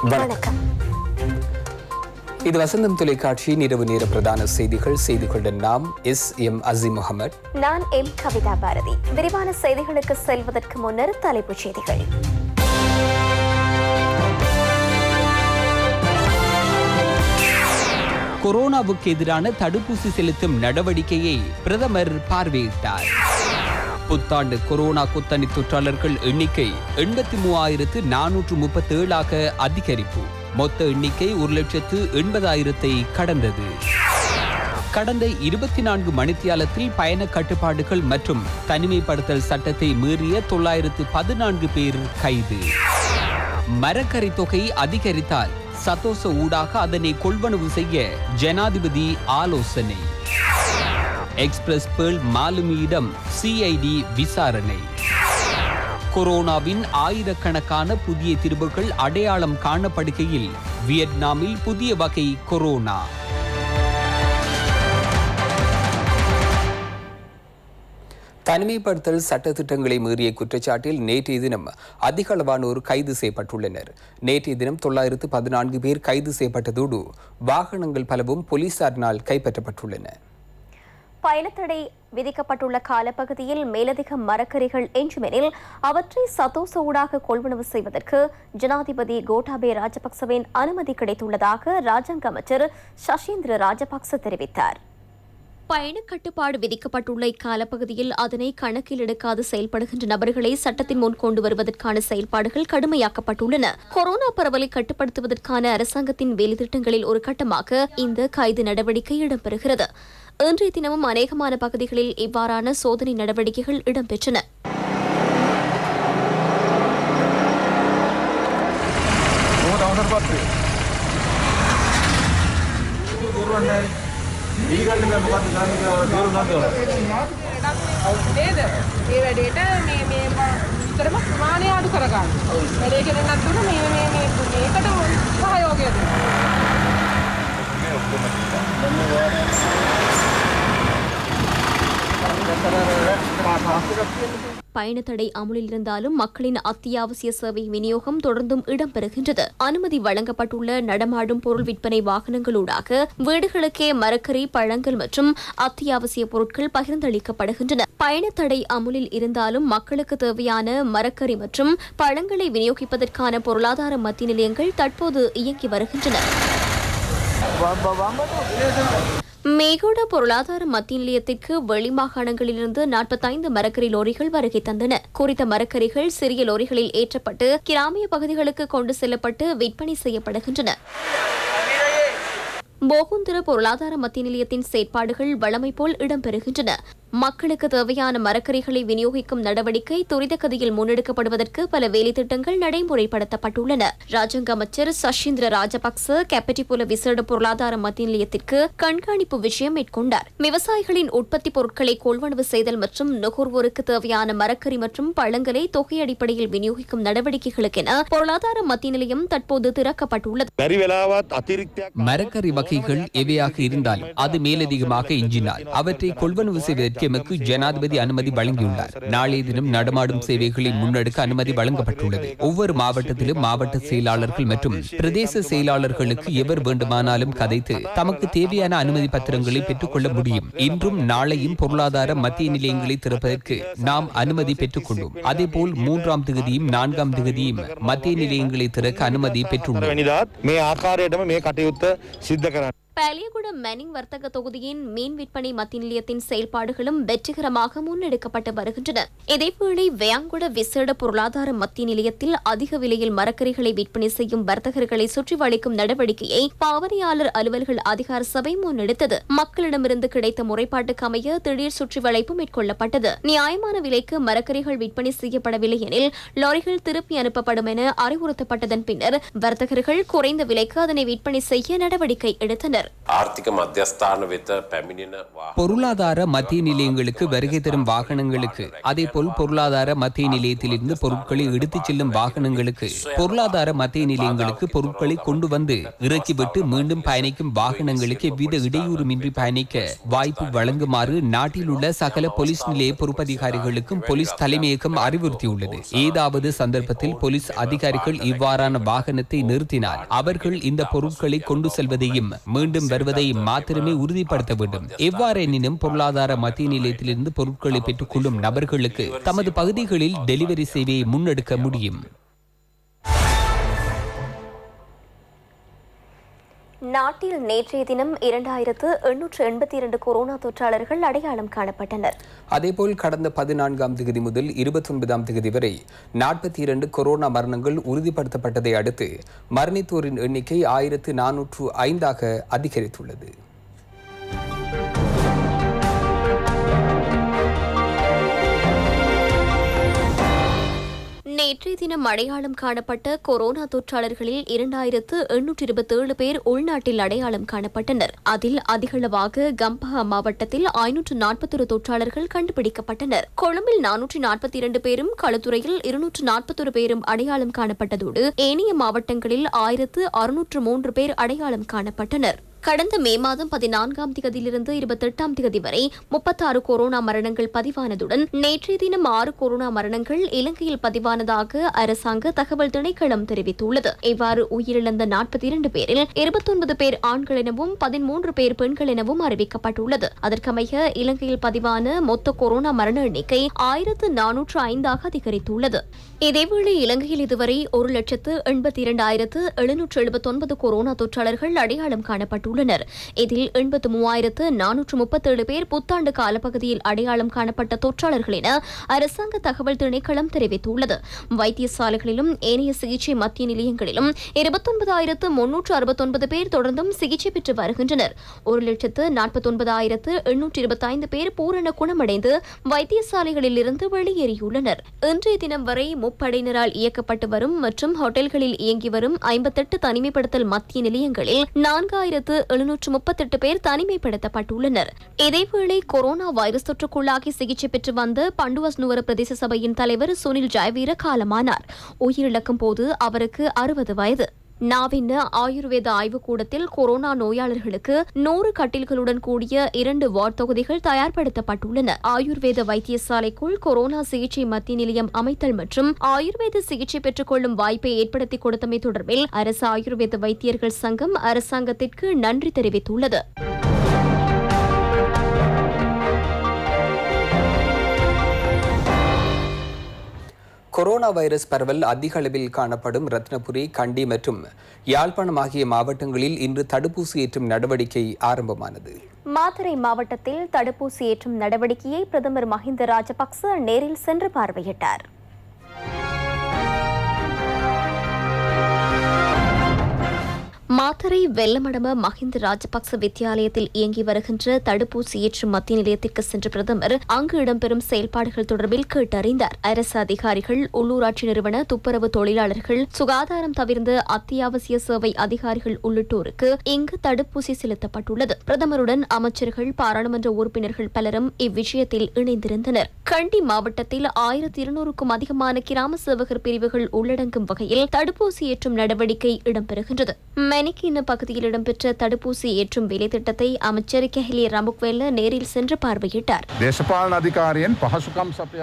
வணக்கம். இது வசந்தம் தொலைக்காட்சியின் இரவு நேர பிரதான செய்திகளுடன் நாம் எம் அசீம் முகமது, நான் எம் கவிதா பாரதி. விரிவான செய்திகளுக்கு செல்வதற்கு முன்னர் தலைப்புச் செய்திகள். கொரோனாவுக்கு எதிரான தடுப்பூசி செலுத்தும் நடவடிக்கையை பிரதமர் பார்வையிட்டார். புத்தாண்டு கொரோனா குத்தணி தொற்றாளர்கள் எண்ணிக்கை 83,437 அதிகரிப்பு. மொத்த எண்ணிக்கை 1,80,000 கடந்தது. கடந்த 24 மணித்தியாலத்தில் பயண கட்டுப்பாடுகள் மற்றும் தனிமைப்படுத்தல் சட்டத்தை மீறிய 914 பேர் கைது. மரக்கறி தொகை அதிகரித்தால் சதோச ஊடாக அதனை கொள்வனவு செய்ய ஜனாதிபதி ஆலோசனை. எக்ஸ்பிரஸ் பேர்ல் மாலுமியிடம் சிஐடி விசாரணை. கொரோனாவின் ஆயிரக்கணக்கான புதிய திரிபுகள் அடையாளம் காணப்படுகையில் வியட்நாமில் புதிய வகை கொரோனா. தனிமைப்படுத்தல் சட்டத்திட்டங்களை மீறிய குற்றச்சாட்டில் நேற்றைய தினம் அதிக அளவானோர் கைது செய்யப்பட்டுள்ளனர். நேற்றைய தினம் 914 பேர் கைது செய்யப்பட்டதோடு வாகனங்கள் பலவும் போலீசாரினால் கைப்பற்றப்பட்டுள்ளன. பயணத்தடை விதிக்கப்பட்டுள்ள காலப்பகுதியில் மேலதிக மரக்கறிகள் எஞ்சுமெனில் அவற்றை சதோச ஊடாக கொள்வனவு செய்வதற்கு ஜனாதிபதி கோட்டாபய ராஜபக்சவின் அனுமதி கிடைத்துள்ளதாக ராஜாங்க அமைச்சர் சஷீந்திர ராஜபக்ச தெரிவித்தார். பயண கட்டுப்பாடு விதிக்கப்பட்டுள்ள இக்காலப்பகுதியில் அதனை கணக்கில் எடுக்காது செயல்படுகின்ற நபர்களை சட்டத்தின் முன் கொண்டு வருவதற்கான செயல்பாடுகள் கடுமையாக்கப்பட்டுள்ளன. கொரோனா பரவலை கட்டுப்படுத்துவதற்கான அரசாங்கத்தின் வேலைத்திட்டங்களில் ஒரு கட்டமாக இந்த கைது நடவடிக்கை இடம்பெறுகிறது. இன்றைய தினமும் அநேகமான பகுதிகளில் இவ்வாறான சோதனை நடவடிக்கைகள் இடம்பெற்றன. பயணத்தடை அமுலில் இருந்தாலும் மக்களின் அத்தியாவசிய சேவை விநியோகம் தொடர்ந்தும் இடம்பெறுகின்றது. அனுமதி வழங்கப்பட்டுள்ள நடமாடும் பொருள் விற்பனை வாகனங்களூடாக வீடுகளுக்கே மரக்கறி, பழங்கள் மற்றும் அத்தியாவசிய பொருட்கள் பகிர்ந்தளிக்கப்படுகின்றன. பயணத்தடை அமுலில் இருந்தாலும் மக்களுக்கு தேவையான மரக்கறி மற்றும் பழங்களை விநியோகிப்பதற்கான பொருளாதார மத்திய நிலையங்கள் தற்போது இயங்கி வருகின்றன. மேகோட பொருளாதார மத்திய நிலையத்திற்கு வெளிமாகாணங்களிலிருந்து 45 மரக்கறி லோரிகள் வருகை தந்தன. குறித்த மரக்கறிகள் சிறிய லோரிகளில் ஏற்றப்பட்டு கிராமிய பகுதிகளுக்கு கொண்டு செல்லப்பட்டு விற்பனை செய்யப்படுகின்றன. போகுந்திர பொருளாதார மத்திய நிலையத்தின் செயற்பாடுகள் வழமை போல் இடம்பெறுகின்றன. மக்களுக்கு தேவையான மரக்கறிகளை விநியோகிக்கும் நடவடிக்கை துரிதகதியில் முன்னெடுக்கப்படுவதற்கு பல வேலைத்திட்டங்கள் நடைமுறைப்படுத்தப்பட்டுள்ளன. ராஜாங்க அமைச்சர் சஷீந்திர ராஜபக்ச கெப்பட்டிபுல விசேட பொருளாதார மத்திய நிலையத்திற்கு கண்காணிப்பு விஜயம் மேற்கொண்டார். விவசாயிகளின் உற்பத்தி பொருட்களை கொள்வனவு செய்தல் மற்றும் நுகர்வோருக்கு தேவையான மரக்கறி மற்றும் பழங்களை தொகை அடிப்படையில் விநியோகிக்கும் நடவடிக்கைகளுக்கென பொருளாதார மத்திய நிலையம் தற்போது திறக்கப்பட்டுள்ளது. மரக்கறி வகைகள் எவையாக இருந்தாலும் அது மேலதிகமாக எஞ்சினால் அவற்றை கொள்வனவு செய்வதற்கு எமக்கு ஜனாதிபதி அனுமதி வழங்கியுள்ளார். நாளைய தினம் நடமாடும் சேவைகளை முன்னெடுக்க அனுமதி வழங்கப்பட்டுள்ளது. ஒவ்வொரு மாவட்டத்திலும் மாவட்ட செயலாளர்கள் மற்றும் பிரதேச செயலாளர்களுக்கு எவர் வேண்டுமானாலும் கதைத்து தமக்கு தேவையான அனுமதி பத்திரங்களை பெற்றுக் கொள்ள முடியும். இன்றும் நாளையும் பொருளாதார மத்திய நிலையங்களை திறப்பதற்கு நாம் அனுமதி பெற்றுக் கொண்டோம். அதேபோல் 3ஆம் தேதியும் 4ஆம் தேதியும் மத்திய நிலையங்களை திறக்க அனுமதி பெற்றுள்ளோம். பாலியகுட மேனிங் வர்த்தக தொகுதியின் மீன் விற்பனை மத்திய நிலையத்தின் செயல்பாடுகளும் வெற்றிகரமாக முன்னெடுக்கப்பட்டு வருகின்றன. இதேவேளை வேயாங்குட விசேட பொருளாதார மத்திய நிலையத்தில் அதிக விலையில் மரக்கறிகளை விற்பனை செய்யும் வர்த்தகர்களை சுற்றி வளைக்கும் நடவடிக்கையை பாவனையாளர் அலுவல்கள் அதிகார சபை முன்னெடுத்தது. மக்களிடமிருந்து கிடைத்த முறைப்பாட்டுக்கு அமைய திடீர் சுற்றி வளைப்பு மேற்கொள்ளப்பட்டது. நியாயமான விலைக்கு மரக்கறிகள் விற்பனை செய்யப்படவில்லை எனில் லாரிகள் திருப்பி அனுப்பப்படும் என அறிவுறுத்தப்பட்டதன் பின்னர் வர்த்தகர்கள் குறைந்த விலைக்கு அதனை விற்பனை செய்ய நடவடிக்கை எடுத்தனர். ආර්ථික මධ්‍යස්ථාන වෙත පැමිණෙන பொருளாதார மத்திய நிலையங்களுக்கு வருகை தரும் வாகனங்களுக்கு, அதேபோல் பொருளாதார மத்திய நிலையத்திலிருந்து பொருட்களை எடுத்துச் செல்லும் வாகனங்களுக்கு, பொருளாதார மத்திய நிலையங்களுக்கு பொருட்களை கொண்டு வந்து இறக்கிவிட்டு மீண்டும் பயணிக்கும் வாகனங்களுக்கு எவ்வித இடையூறுமின்றி பயணிக்க வாய்ப்பு வழங்குமாறு நாட்டில் உள்ள சகல போலீஸ் நிலைய பொறுப்பதிகாரிகளுக்கும் போலீஸ் தலைமையகம் அறிவுறுத்தியுள்ளது. ஏதாவது சந்தர்ப்பத்தில் போலீஸ் அதிகாரிகள் இவ்வாறான வாகனத்தை நிறுத்தினால் அவர்கள் இந்த பொருட்களை கொண்டு செல்வதையும் மீண்டும் வருவதையும் மாத்திரமே உறுதிப்படுத்த வேண்டும். எவ்வாறெனினும் பொருளாதார மத்திய நிலையத்திலிருந்து பொருட்களை பெற்றுக் கொள்ளும் நபர்களுக்கு தமது பகுதிகளில் டெலிவரி சேவையை முன்னெடுக்க முடியும். நாட்டில் நேற்றைய தினம் 2882 கொரோனா தொற்றாளர்கள் அடையாளம் காணப்பட்டனர். அதேபோல் கடந்த 14ஆம் தேதி முதல் 29ஆம் தேதி வரை 42 கொரோனா மரணங்கள் உறுதிப்படுத்தப்பட்டதை அடுத்து மரணித்தோரின் எண்ணிக்கை 1405ஆக அதிகரித்துள்ளது. நேற்றைய தினம் அடையாளம் காணப்பட்ட கொரோனா தொற்றாளர்களில் 2827 பேர் உள்நாட்டில் அடையாளம் காணப்பட்டனர். அதில் அதிகளவாக கம்பஹா மாவட்டத்தில் 541 தொற்றாளர்கள் கண்டுபிடிக்கப்பட்டனர். கொழும்பில் 442 பேரும், களுத்துறையில் 241 பேரும் அடையாளம் காணப்பட்டதோடு ஏனைய மாவட்டங்களில் 1603 பேர் அடையாளம் காணப்பட்டனர். கடந்த மே மாதம் 14ஆம் தேதியிலிருந்து 28ஆம் தேதி வரை 36 கொரோனா மரணங்கள் பதிவானதுடன் நேற்றைய தினம் 6 கொரோனா மரணங்கள் இலங்கையில் பதிவானதாக அரசாங்க தகவல் திணைக்களம் தெரிவித்துள்ளது. இவ்வாறு உயிரிழந்த 42 பேரில் 29 பேர் ஆண்கள் எனவும் 13 பேர் பெண்கள் எனவும் அறிவிக்கப்பட்டுள்ளது. அதற்கமைய இலங்கையில் பதிவான மொத்த கொரோனா மரண எண்ணிக்கை 1405ஆக அதிகரித்துள்ளது. இதேவேளை இலங்கையில் இதுவரை 1,82,779 கொரோனா தொற்றாளர்கள் அடையாளம் காணப்பட்டுள்ளனர். இதில் 83,437 பேர் புத்தாண்டு காலப்பகுதியில் அடையாளம் காணப்பட்ட தொற்றாளர்கள் என அரசாங்க தகவல் திணைக்களம் தெரிவித்துள்ளது. வைத்தியசாலைகளிலும் ஏனைய சிகிச்சை மத்திய நிலையங்களிலும் 29,369 பேர் தொடர்ந்தும் சிகிச்சை பெற்று வருகின்றனர். 1,49,825 பேர் பூரண குணமடைந்து வைத்தியசாலைகளில் இருந்து வெளியேறியுள்ளனர். இன்றைய தினம் வரை முப்படையினரால் இயக்கப்பட்டு வரும் மற்றும் ஹோட்டல்களில் இயங்கி வரும் 58 தனிமைப்படுத்தல் மத்திய நிலையங்களில் 4,738 பேர் தனிமைப்படுத்தப்பட்டுள்ளனர். இதேவேளை கொரோனா வைரஸ் தொற்றுக்குள்ளாகி சிகிச்சை பெற்று வந்த பண்டுவஸ்நுவர பிரதேச சபையின் தலைவர் சுனில் ஜெயவீர காலமானார். உயிரிழக்கும் போது அவருக்கு 60 வயது. நாவின ஆயுர்வேத ஆய்வுக்கூடத்தில் கொரோனா நோயாளர்களுக்கு 100 கட்டில்களுடன் கூடிய 2 வார்டு தொகுதிகள் தயார்படுத்தப்பட்டுள்ளன. ஆயுர்வேத வைத்தியசாலைக்குள் கொரோனா சிகிச்சை மத்திய நிலையம் அமைத்தல் மற்றும் ஆயுர்வேத சிகிச்சை பெற்றுக் கொள்ளும் வாய்ப்பை ஏற்படுத்தி கொடுத்தமை தொடர்பில் அரசு ஆயுர்வேத வைத்தியர்கள் சங்கம் அரசாங்கத்திற்கு நன்றி தெரிவித்துள்ளது. கொரோனா வைரஸ் பரவல் அதிக அளவில் காணப்படும் ரத்னபுரி, கண்டி மற்றும் யாழ்ப்பாணம் ஆகிய மாவட்டங்களில் இன்று தடுப்பூசி ஏற்றும் நடவடிக்கை ஆரம்பமானது. மாத்தறை மாவட்டத்தில் தடுப்பூசி ஏற்றும் நடவடிக்கையை பிரதமர் மஹிந்த ராஜபக்ச நேரில் சென்று பார்வையிட்டார். மாத்தறை வெள்ளமடம மஹிந்த ராஜபக்ச வித்தியாலயத்தில் இயங்கி வருகின்ற தடுப்பூசி ஏற்றும் மத்திய நிலையத்திற்கு சென்ற பிரதமர் அங்கு இடம்பெறும் செயல்பாடுகள் தொடர்பில் கேட்டறிந்தார். அரசு அதிகாரிகள், உள்ளூராட்சி நிறுவன துப்புரவு தொழிலாளர்கள், சுகாதாரம் தவிர்ந்த அத்தியாவசிய சேவை அதிகாரிகள் உள்ளிட்டோருக்கு இங்கு தடுப்பூசி செலுத்தப்பட்டுள்ளது. பிரதமருடன் அமைச்சர்கள், பாராளுமன்ற உறுப்பினர்கள் பலரும் இவ்விஷயத்தில் இணைந்திருந்தனர். கண்டி மாவட்டத்தில் 1200க்கும் அதிகமான கிராம சேவகர் பிரிவுகள் உள்ளடங்கும் வகையில் தடுப்பூசி ஏற்றும் நடவடிக்கை இடம்பெறுகின்றது. மெனிக்கின பகுதியில் இடம்பெற்ற தடுப்பூசி ஏற்றும் வேலை திட்டத்தை அமைச்சர் கெஹலி ரமுக்வெல்ல நேரில் சென்று பார்வையிட்டார்.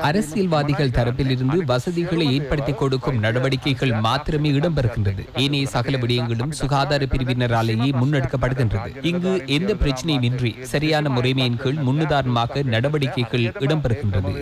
அரசியல்வாதிகள் தரப்பிலிருந்து வசதிகளை ஏற்படுத்திக் கொடுக்கும் நடவடிக்கைகள் மாத்திரமே இடம்பெறுகின்றது. ஏனைய சகல விடயங்களும் சுகாதார பிரிவினராலேயே முன்னெடுக்கப்படுகின்றது. இங்கு எந்த பிரச்சனையும் இன்றி சரியான முறைமையின் கீழ் முன்னுதாரணமாக நடவடிக்கைகள் இடம்பெறுகின்றது.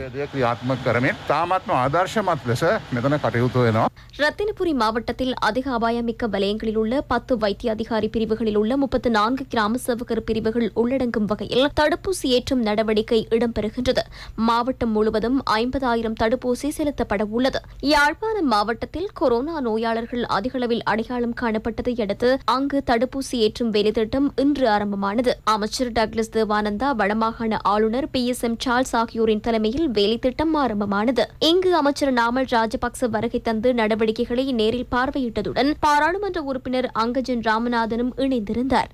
ரத்தினபுரி மாவட்டத்தில் அதிக அபாயமிக்க வலயங்களில் உள்ள 10 வைத்திய அதிகாரி பிரிவுகளில் உள்ள 34 கிராம சேவகர் பிரிவுகள் உள்ளடங்கும் வகையில் தடுப்பூசி ஏற்றும் நடவடிக்கை இடம்பெறுகின்றது. மாவட்டம் முழுவதும் 50,000 தடுப்பூசி செலுத்தப்பட உள்ளது. யாழ்ப்பாணம் மாவட்டத்தில் கொரோனா நோயாளர்கள் அதிகளவில் அடையாளம் காணப்பட்டதை அடுத்து அங்கு தடுப்பூசி ஏற்றும் வேலைத்திட்டம் இன்று ஆரம்பமானது. அமைச்சர் டக்ளஸ் தேவானந்தா, வடமாகாண ஆளுநர் PSM சார்ல்ஸ் ஆகியோரின் தலைமையில் வேலைத்திட்டம் ஆரம்பமானது. இங்கு அமைச்சர் நாமல் ராஜபக்ச வருகை தந்து நடவடிக்கைகளை நேரில் பார்வையிட்டதுடன் பாராளுமன்ற உறுப்பினர் அங்கஜன் ராமநாதனும் இணைந்திருந்தார்.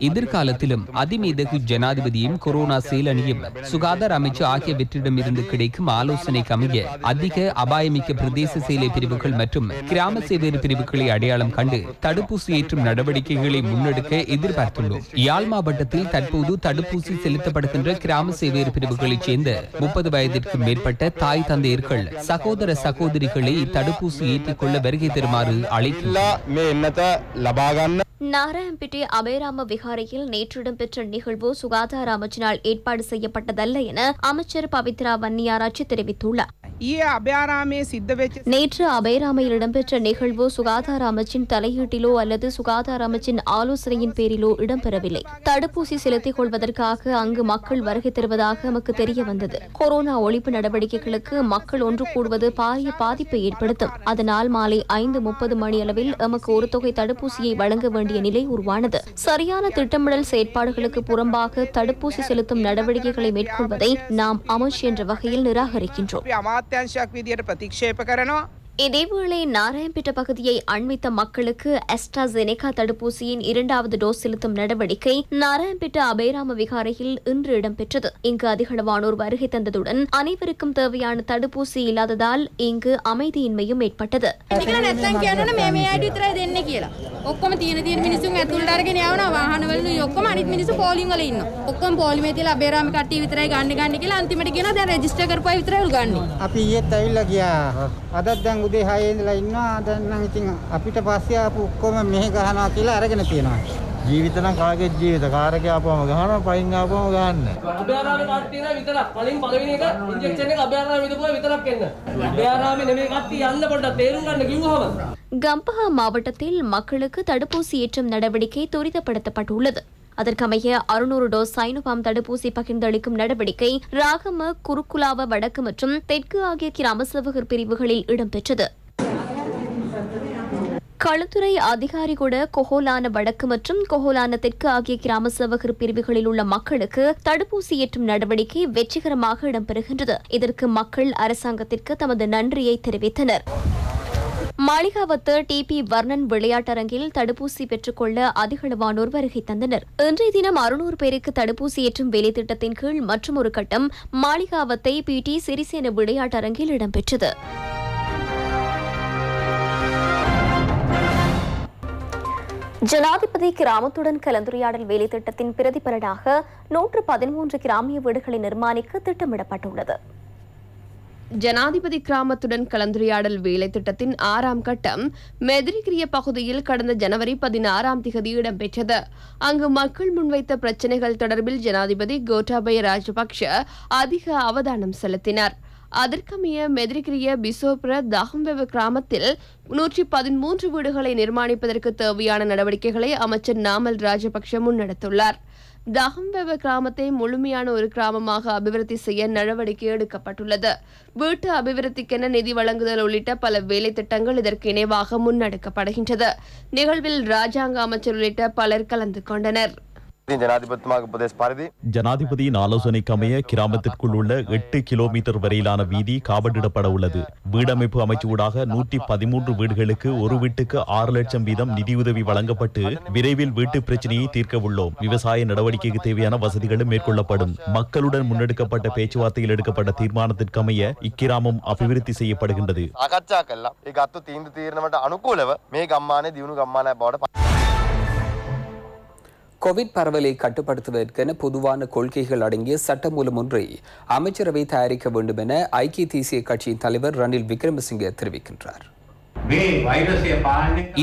எதிர்காலத்திலும் அதிமீதகு ஜனாதிபதியும் கொரோனா செயலணியும் சுகாதார அமைச்சு ஆகியவற்றிடமிருந்து கிடைக்கும் ஆலோசனைக்கு அமைய அதிக அபாயமிக்க பிரதேச செயலை பிரிவுகள் மற்றும் கிராம சேவை பிரிவுகளை அடையாளம் கண்டு தடுப்பூசி ஏற்றும் நடவடிக்கைகளை முன்னெடுக்க எதிர்பார்த்துள்ளோம். யாழ் மாவட்டத்தில் தற்போது தடுப்பூசி செலுத்தப்படுகின்ற கிராம சேவை பிரிவுகளைச் சேர்ந்த 30 வயதிற்கு மேற்பட்ட தாய் தந்தையர்கள் சகோதர சகோதரிகளை தடுப்பூசி ஏற்றிக் கொள்ள வருகை தருமாறு அழைக்கின்றனர். நாராயம்பேட்டை அபேராம விகாரையில் நேற்று இடம்பெற்ற நிகழ்வு சுகாதார அமைச்சினால் ஏற்பாடு செய்யப்பட்டதல்ல என அமைச்சர் பவித்ரா வன்னியாராட்சி தெரிவித்துள்ளார். நேற்று அபேராமையில் இடம்பெற்ற நிகழ்வு சுகாதார அமைச்சின் தலையீட்டிலோ அல்லது சுகாதார அமைச்சின் ஆலோசனையின் பேரிலோ இடம்பெறவில்லை. தடுப்பூசி செலுத்திக் கொள்வதற்காக அங்கு மக்கள் வருகை தருவதாக நமக்கு தெரிய வந்தது. கொரோனா ஒழிப்பு நடவடிக்கைகளுக்கு மக்கள் ஒன்று கூடுவது பாரிய பாதிப்பை ஏற்படுத்தும். அதனால் மாலை 5:30 மணி அளவில் எமக்கு ஒரு தொகை தடுப்பூசியை வழங்க வேண்டிய நிலை உருவானது. சரியான திட்டமிடல் செயற்பாடுகளுக்கு புறம்பாக தடுப்பூசி செலுத்தும் நடவடிக்கைகளை மேற்கொள்வதை நாம் அமைச்சு என்ற வகையில் நிராகரிக்கின்றோம். இதேவேளை நாராயம்பேட்டை பகுதியை அண்மித்த மக்களுக்கு அஸ்ட்ராசெனேகா தடுப்பூசியின் 2வது டோஸ் செலுத்தும் நடவடிக்கை நாராயம்பேட்டை அபேராம விகாரையில் இன்று இடம்பெற்றது. இங்கு அதிகளவானோர் வருகை தந்ததுடன் அனைவருக்கும் தேவையான தடுப்பூசி இல்லாததால் இங்கு அமைதியின்மையும் ஏற்பட்டது. උදේ 6 ඉඳලා ඉන්නවා. දැන් නම් ඉතින් අපිට පස්සේ ආපු ඔක්කොම මෙහෙ ගහනවා කියලා අරගෙන තියෙනවා. ජීවිත නම් කාගේ ජීවිත කාර්යක ආපුවම ගහනවා, පයින් ආපුවම ගහන්නේ. අභයාරාමේ කට්ටිය නා විතරක්. කලින් පළවෙනි එක ඉන්ජෙක්ෂන් එක අභයාරාමේ විදපුවා විතරක් එන්න. අභයාරාමේ නෙමෙයි කට්ටිය යන්න පොඩ්ඩක් තේරුම් ගන්න කිව්වහම. கம்பஹா மாவட்டத்தில் மக்களுக்கு தடுப்பூசி ஏற்றும் நடவடிக்கை துரிதப்படுத்தப்பட்டுள்ளது. அதற்கமைய 600 டோஸ் சைனோபார்ம் தடுப்பூசி பகிர்ந்தளிக்கும் நடவடிக்கை ராகம, குருக்குலாவ வடக்கு மற்றும் தெற்கு ஆகிய கிராம சேவகர் பிரிவுகளில் இடம்பெற்றது. களுத்துறை அதிகாரிகூட கொஹோலான வடக்கு மற்றும் கொஹோலான தெற்கு ஆகிய கிராம சேவகர் பிரிவுகளில் உள்ள மக்களுக்கு தடுப்பூசி ஏற்றும் நடவடிக்கை வெற்றிகரமாக இடம்பெறுகின்றது. இதற்கு மக்கள் அரசாங்கத்திற்கு தமது நன்றியை தெரிவித்தனர். மாளிகாவத்து டிபி வர்ணன் விளையாட்டரங்கில் தடுப்பூசி பெற்றுக்கொள்ள அதிகளவானோர் வருகை தந்தனர். இன்றைய தினம் 600 பேருக்கு தடுப்பூசி ஏற்றும் வேலை திட்டத்தின் கீழ் மற்றும் ஒரு கட்டம் மாளிகாவத்தை பிடி சிறிசேன விளையாட்டரங்கில் இடம்பெற்றது. ஜனாதிபதி கிராமத்துடன் கலந்துரையாடல் வேலை திட்டத்தின் பிரதிபலனாக 113 கிராமிய வீடுகளை நிர்மாணிக்க திட்டமிடப்பட்டுள்ளது. ஜனாதிபதி கிராமத்துடன் கலந்துரையாடல் வேலை திட்டத்தின் 6ஆம் கட்டம் மெதிரிகிரிய பகுதியில் கடந்த ஜனவரி 16ஆம் திகதி இடம்பெற்றது. அங்கு மக்கள் முன்வைத்த பிரச்சினைகள் தொடர்பில் ஜனாதிபதி கோட்டாபய ராஜபக்ஷ அதிக அவதானம் செலுத்தினார். அதற்கமைய மெதிரிகிரிய பிசோபுர தஹம்வெவ கிராமத்தில் 113 வீடுகளை நிர்மாணிப்பதற்கு தேவையான நடவடிக்கைகளை அமைச்சர் நாமல் ராஜபக்ஷ முன்னெடுத்துள்ளார். தஹம்வெவ கிராமத்தை முழுமையான ஒரு கிராமமாக அபிவிருத்தி செய்ய நடவடிக்கை எடுக்கப்பட்டுள்ளது. வீட்டு அபிவிருத்திக்கென நிதி வழங்குதல் உள்ளிட்ட பல வேலை திட்டங்கள் இதற்கு இணைவாக முன்னெடுக்கப்படுகின்றது. நிகழ்வில் ராஜாங்க அமைச்சர் உள்ளிட்ட பலர் கலந்து கொண்டனர். ஜனாதிபதியின் ஆலோசனைக்கு அமைய கிராமத்திற்குள் உள்ள 8 கிலோமீட்டர் வரையிலான வீதி காபடிடப்பட உள்ளது. வீடமைப்பு அமைச்சு ஊடாக 113 வீடுகளுக்கு ஒரு வீட்டுக்கு 6 லட்சம் வீதம் நிதியுதவி வழங்கப்பட்டு விரைவில் வீட்டு பிரச்சனையை தீர்க்க உள்ளோம். விவசாய நடவடிக்கைக்கு தேவையான வசதிகளும் மேற்கொள்ளப்படும். மக்களுடன் முன்னெடுக்கப்பட்ட பேச்சுவார்த்தையில் எடுக்கப்பட்ட தீர்மானத்திற்கு அமைய இக்கிராமம் அபிவிருத்தி செய்யப்படுகின்றது. கோவிட் பரவலை கட்டுப்படுத்துவதற்கென பொதுவான கொள்கைகள் அடங்கிய சட்டமூலம் ஒன்றை அமைச்சரவை தயாரிக்க வேண்டும் என ஐக்கிய தேசிய கட்சியின் தலைவர் ரணில் விக்ரமசிங்கே தெரிவிக்கின்றார்.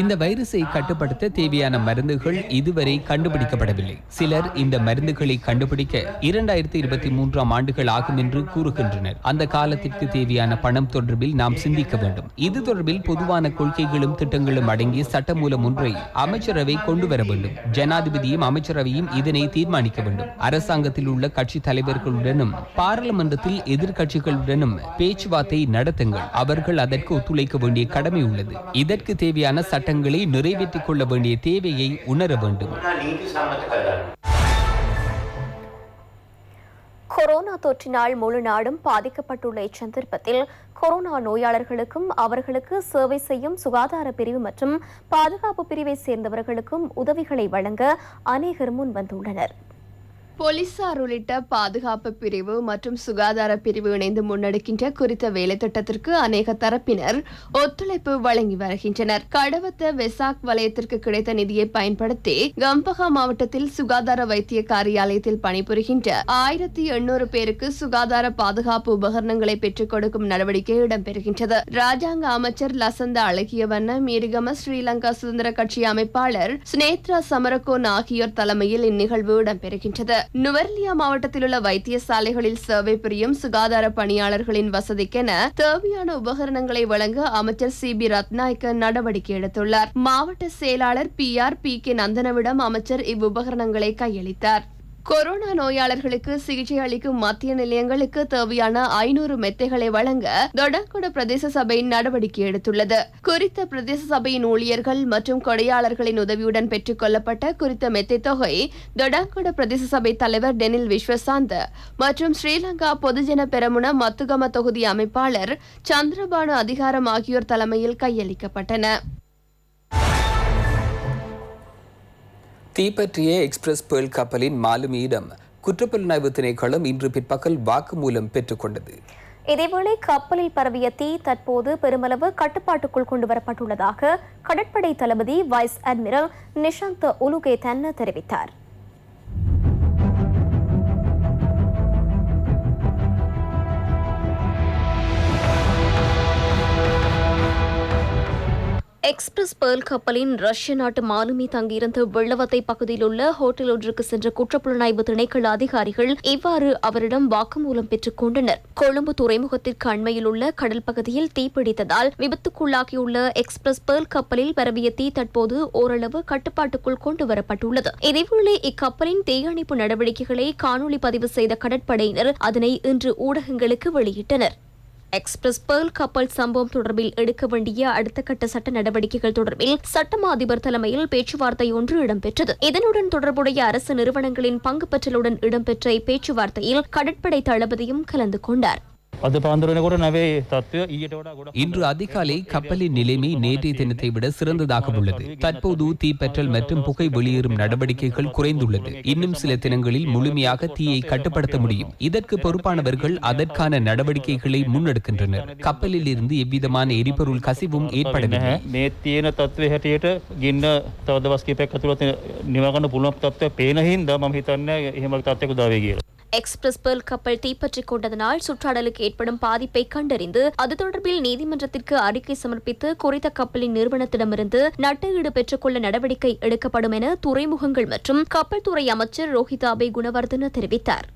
இந்த வைரஸை கட்டுப்படுத்த தேவையான மருந்துகள் இதுவரை கண்டுபிடிக்கப்படவில்லை. சிலர் இந்த மருந்துகளை கண்டுபிடிக்க 2023ஆம் ஆண்டுகள் ஆகும் என்று கூறுகின்றனர். அந்த காலத்திற்கு தேவையான பணம் தொடர்பில் நாம் சிந்திக்க வேண்டும். இது தொடர்பில் பொதுவான கொள்கைகளும் திட்டங்களும் அடங்கிய சட்டமூலம் ஒன்றை அமைச்சரவை கொண்டு வர வேண்டும். ஜனாதிபதியும் அமைச்சரவையும் இதனை தீர்மானிக்க வேண்டும். அரசாங்கத்தில் உள்ள கட்சி தலைவர்களுடனும் பாராளுமன்றத்தில் எதிர்கட்சிகளுடனும் பேச்சுவார்த்தை நடத்துங்கள். அவர்கள் அதற்கு ஒத்துழைக்க வேண்டிய கடமை உள்ளது. இதற்கு தேவையான சட்டங்களை நிறைவேற்றிக் கொள்ள வேண்டிய தேவையை உணர வேண்டும். கொரோனா தொற்றினால் முழு நாடும் பாதிக்கப்பட்டுள்ள இச்சந்தர்ப்பத்தில் கொரோனா நோயாளர்களுக்கும் அவர்களுக்கு சேவை செய்யும் சுகாதார பிரிவு மற்றும் பாதுகாப்பு பிரிவை சேர்ந்தவர்களுக்கும் உதவிகளை வழங்க அநேகர் முன்வந்துள்ளனர். போலீசார் உள்ளிட்ட பாதுகாப்பு பிரிவு மற்றும் சுகாதார பிரிவு இணைந்து முன்னெடுக்கின்ற குறித்த வேலை திட்டத்திற்கு அநேக தரப்பினர் ஒத்துழைப்பு வழங்கி வருகின்றனர். கடவத்த வெசாக் வலயத்திற்கு கிடைத்த நிதியை பயன்படுத்தி கம்பஹா மாவட்டத்தில் சுகாதார வைத்திய காரியாலயத்தில் பணிபுரிகின்ற 1800 பேருக்கு சுகாதார பாதுகாப்பு உபகரணங்களை பெற்றுக் கொடுக்கும் நடவடிக்கை இடம்பெறுகின்றது. ராஜாங்க அமைச்சர் லசந்த அழகியவண்ண மீரிகம ஸ்ரீலங்கா சுதந்திர கட்சி அமைப்பாளர் ஸ்னேத்ரா சமரகோன் ஆகியோர் தலைமையில் இந்நிகழ்வு இடம்பெறுகின்றது. நுவர்லியா மாவட்டத்தில் உள்ள வைத்தியசாலைகளில் சேவை புரியும் சுகாதார பணியாளர்களின் வசதிக்கென தேவையான உபகரணங்களை வழங்க அமைச்சர் CB ரத்நாயக்க நடவடிக்கை எடுத்துள்ளார். மாவட்ட செயலாளர் PR.P.K. நந்தனவிடம் அமைச்சர் இவ்வுபகரணங்களை கையளித்தார். கொரோனா நோயாளர்களுக்கு சிகிச்சை அளிக்கும் மத்திய நிலையங்களுக்கு தேவையான 500 மெத்தைகளை வழங்க தொடங்கொட பிரதேச சபை நடவடிக்கை எடுத்துள்ளது. குறித்த பிரதேச சபையின் ஊழியர்கள் மற்றும் கொடையாளர்களின் உதவியுடன் பெற்றுக் கொள்ளப்பட்ட குறித்த மெத்தை தொகை தொடங்கொட பிரதேச சபை தலைவர் டெனில் விஸ்வசாந்த மற்றும் ஸ்ரீலங்கா பொதுஜன பெரமுன மத்துகம தொகுதி அமைப்பாளர் சந்திரபானு அதிகாரம் ஆகியோர் தலைமையில் கையளிக்கப்பட்டன. தீப்பற்றிய எக்ஸ்பிரஸ் பேர்ல் கப்பலின் மாலுமியிடம் குற்றப்புலனாய்வு திணைக்களம் இன்று பிற்பகல் வாக்குமூலம் பெற்றுக் கொண்டது. இதேவேளை கப்பலில் பரவிய தீ தற்போது பெருமளவு கட்டுப்பாட்டுக்குள் கொண்டுவரப்பட்டுள்ளதாக கடற்படை தளபதி வைஸ் அட்மிரல் நிஷாந்த் உலுகேதன் தெரிவித்தார். எக்ஸ்பிரஸ் பேர்ல் கப்பலின் ரஷ்ய நாட்டு மாலுமி தங்கியிருந்த வெள்ளவத்தை பகுதியில் உள்ள ஹோட்டல் ஒன்றுக்கு சென்ற குற்றப்புலனாய்வு திணைக்கள அதிகாரிகள் இவ்வாறு அவரிடம் வாக்குமூலம் பெற்றுக் கொண்டனர். கொழும்பு துறைமுகத்திற்கு அண்மையில் உள்ள கடல் பகுதியில் தீப்பிடித்ததால் விபத்துக்குள்ளாகியுள்ள எக்ஸ்பிரஸ் பேர்ல் கப்பலில் பரவிய தீ தற்போது ஓரளவு கட்டுப்பாட்டுக்குள் கொண்டுவரப்பட்டுள்ளது. இதேவேளை இக்கப்பலின் தீயணைப்பு நடவடிக்கைகளை காணொலி பதிவு செய்த கடற்படையினர் அதனை இன்று ஊடகங்களுக்கு வெளியிட்டனர். எக்ஸ்பிரஸ் பேர்ல் கப்பல் சம்பவம் தொடர்பில் எடுக்க வேண்டிய அடுத்த கட்ட சட்ட நடவடிக்கைகள் தொடர்பில் சட்டமா அதிபர் தலைமையில் பேச்சுவார்த்தை ஒன்று இடம்பெற்றது. இதனுடன் தொடர்புடைய அரசு நிறுவனங்களின் பங்கு பற்றலுடன் இடம்பெற்ற இப்பேச்சுவார்த்தையில் கடற்படை தளபதியும் கலந்து கொண்டார். இன்று அதிகாலை கப்பலின் நிலைமை நேற்றைய தினத்தை விட சிறந்ததாக உள்ளது. தற்போது தீப்பற்றல் மற்றும் புகை வெளியேறும் நடவடிக்கைகள் குறைந்துள்ளது. இன்னும் சில தினங்களில் முழுமையாக தீயை கட்டுப்படுத்த முடியும். இதற்கு பொறுப்பானவர்கள் அதற்கான நடவடிக்கைகளை முன்னெடுக்கின்றனர். கப்பலில் இருந்து எவ்விதமான எரிபொருள் கசிவும் ஏற்படவில்லை. எக்ஸ்பிரஸ் பேர்ல் கப்பல் தீப்பற்றிக் கொண்டதனால் சுற்றாடலுக்கு ஏற்படும் பாதிப்பை கண்டறிந்து அது தொடர்பில் நீதிமன்றத்திற்கு அறிக்கை சமர்ப்பித்து குறித்த கப்பலின் நிறுவனத்திடமிருந்து நட்டஈடு பெற்றுக் கொள்ள நடவடிக்கை எடுக்கப்படும் என துறைமுகங்கள் மற்றும் கப்பல் துறை அமைச்சர் ரோஹிதாபே குணவர்தன தெரிவித்தார்.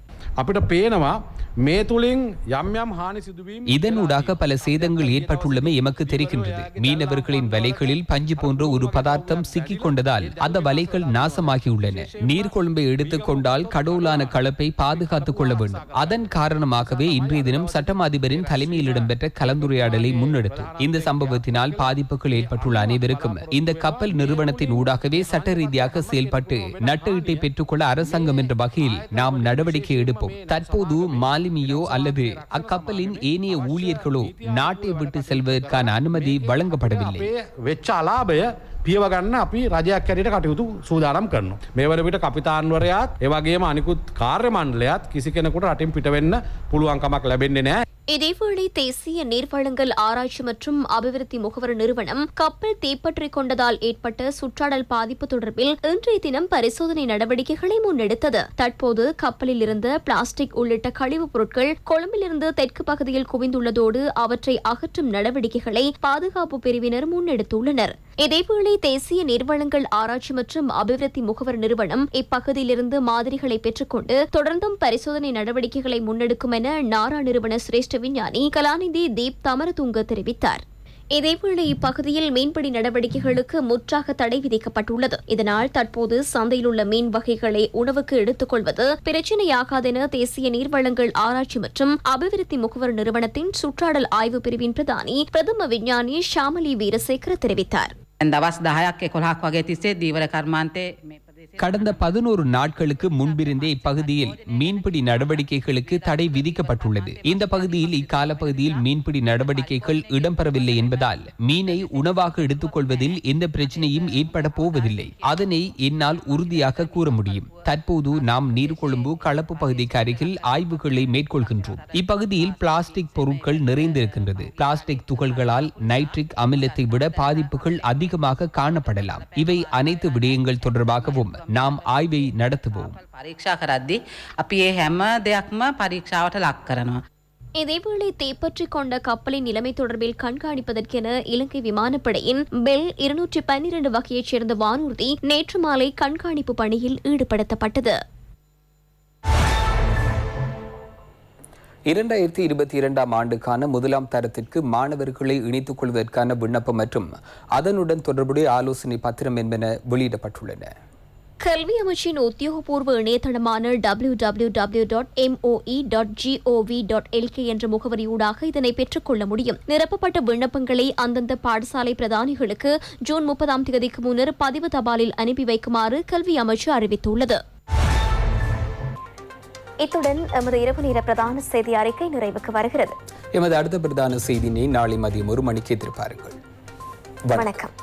இதனூடாக பல சேதங்கள் ஏற்பட்டுள்ளமை எமக்கு தெரிகின்றது. மீனவர்களின் வலைகளில் பஞ்சு போன்ற ஒரு பதார்த்தம் சிக்கிக் கொண்டதால் அந்த வலைகள் நாசமாகியுள்ளன. நீர்கொழும்பை எடுத்துக் கொண்டால் கடவுளான கலப்பை பாதுகாத்துக் கொள்ள வேண்டும். அதன் காரணமாகவே இன்றைய தினம் சட்டமா அதிபரின் தலைமையில் இடம்பெற்ற கலந்துரையாடலை முன்னெடுத்தோம். இந்த சம்பவத்தினால் பாதிப்புகள் ஏற்பட்டுள்ள அனைவருக்கும் இந்த கப்பல் நிறுவனத்தின் ஊடாகவே சட்ட ரீதியாக செயல்பட்டு நட்டஈட்டை பெற்றுக்கொள்ள அரசாங்கம் என்ற வகையில் நாம் நடவடிக்கை எடுப்போம். தற்போது மாலுமியோ அல்லது அக்கப்பலின் ஏனைய ஊழியர்களோ நாட்டை விட்டு செல்வதற்கான அனுமதி வழங்கப்படவில்லை. පියවගන්න අපි රජයක් හැටියට කටයුතු සූදානම් කරනවා. මේ වන විට කපිතාන්වරයාත් ඒ වගේම අනිකුත් කාර්ය මණ්ඩලයාත් කිසි කෙනෙකුට රටින් පිට වෙන්න පුළුවන් කමක් ලැබෙන්නේ නැහැ. இதேவேளை தேசிய நீர்வளங்கள் ஆராய்ச்சி மற்றும் அபிவிருத்தி முகவர் நிறுவனம் கப்பல் தீப்பற்றிக் கொண்டதால் ஏற்பட்ட சுற்றாடல் பாதிப்பு தொடர்பில் இன்றைய தினம் பரிசோதனை நடவடிக்கைகளை முன்னெடுத்தது. தற்போது கப்பலில் இருந்த பிளாஸ்டிக் உள்ளிட்ட கழிவுப் பொருட்கள் கொழும்பிலிருந்து தெற்கு பகுதியில் குவிந்துள்ளதோடு அவற்றை அகற்றும் நடவடிக்கைகளை பாதுகாப்பு பிரிவினர் முன்னெடுத்துள்ளனர். இதேவேளை தேசிய நீர்வளங்கள் ஆராய்ச்சி மற்றும் அபிவிருத்தி முகவர் நிறுவனம் இப்பகுதியிலிருந்து மாதிரிகளை பெற்றுக்கொண்டு தொடர்ந்தும் பரிசோதனை நடவடிக்கைகளை முன்னெடுக்கும் என நாரா நிறுவன சிரேஷ்ட விஞ்ஞானி கலாநிதி தீப் தமரதுங்க தெரிவித்தார். இதேவேளை இப்பகுதியில் மீன்பிடி நடவடிக்கைகளுக்கு முற்றாக தடை விதிக்கப்பட்டுள்ளது. இதனால் தற்போது சந்தையில் உள்ள மீன் வகைகளை உணவுக்கு எடுத்துக் கொள்வது பிரச்சினையாகாதென தேசிய நீர்வளங்கள் ஆராய்ச்சி மற்றும் அபிவிருத்தி முகவர் நிறுவனத்தின் சுற்றாடல் ஆய்வு பிரிவின் பிரதானி பிரதம விஞ்ஞானி ஷாமலி வீரசேகர தெரிவித்தார். கடந்த 11 நாட்களுக்கு முன்பிருந்தே இப்பகுதியில் மீன்பிடி நடவடிக்கைகளுக்கு தடை விதிக்கப்பட்டுள்ளது. இந்த பகுதியில் இக்கால பகுதியில் மீன்பிடி நடவடிக்கைகள் இடம்பெறவில்லை என்பதால் மீனை உணவாக எடுத்துக்கொள்வதில் எந்த பிரச்சனையும் ஏற்பட போவதில்லை. அதனை என்னால் உறுதியாக கூற முடியும். தற்போது நாம் நீர்கொழும்பு களப்பு பகுதிக்கு அருகில் ஆய்வுகளை மேற்கொள்கின்றோம். இப்பகுதியில் பிளாஸ்டிக் பொருட்கள் நிறைந்திருக்கின்றது. பிளாஸ்டிக் துகள்களால் நைட்ரிக் அமிலத்தை விட பாதிப்புகள் அதிகமாக காணப்படலாம். இவை அனைத்து விடயங்கள் தொடர்பாகவும் நாம் ஆய்வை நடத்துவோம். පරීක්ෂා කරද්දී අපි මේ හැම දෙයක්ම පරීක්ෂාවට ලක් කරනවා. இதேவேளை தீப்பற்றிக் கொண்ட கப்பலின் நிலைமை தொடர்பில் கண்காணிப்பதற்கென இலங்கை விமானப்படையின் பெல் 212 வகையைச் சேர்ந்த வானூர்தி நேற்று மாலை கண்காணிப்பு பணியில் ஈடுபடுத்தப்பட்டது. 2022 ஆண்டுக்கான முதலாம் தரத்திற்கு மாணவர்களை இணைத்துக் கொள்வதற்கான விண்ணப்பம் மற்றும் அதனுடன் தொடர்புடைய ஆலோசனை பத்திரம் என்பன வெளியிடப்பட்டுள்ளன. கல்வி அமைச்சின் உத்தியோகபூர்வ இணையதளமான www.moe.gov.lk என்ற முகவரியூடாக இதனை பெற்றுக் கொள்ள முடியும். நிரப்பப்பட்ட விண்ணப்பங்களை அந்தந்த பாடசாலை பிரதானிகளுக்கு ஜூன் 30ஆம் தேதிக்கு முன்னர் பதிவு தபாலில் அனுப்பி வைக்குமாறு கல்வி அமைச்சு அறிவித்துள்ளது. இத்துடன் எமது இரவு நேர பிரதான செய்தி அறிக்கை நிறைவுக்கு வருகிறது. எமது அடுத்த பிரதான செய்தியினை நாளை மதியம் 1 மணிக்கு எதிர்பாருங்கள். வணக்கம்.